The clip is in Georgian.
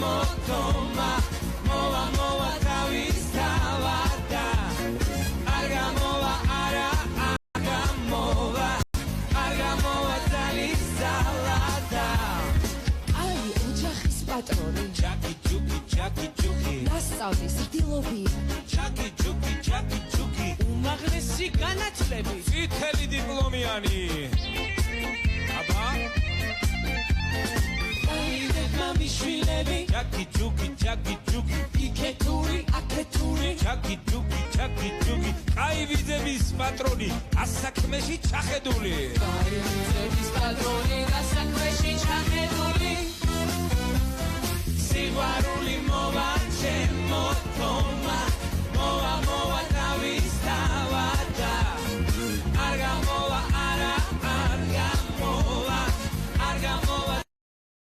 გამოდომა მოვა თავის თავადა არ გამოვა არა არ გამოვა ძალის ძალადა აი ოჯახის პატრონი ჯაკი ჯუკი მასწავლის დილობია ჯაკი ჯუკი უმაღლესი განათლები წითელი დიპლომიანი აბა მამიშვილები ჯაკი ჯუკი იქეთური აქეთური ჯაკი ჯუკი აი ვიზების პატრონი ასაქმეში ჩახედული აი ვიზების პატრონი ასაქმეში ჩახედული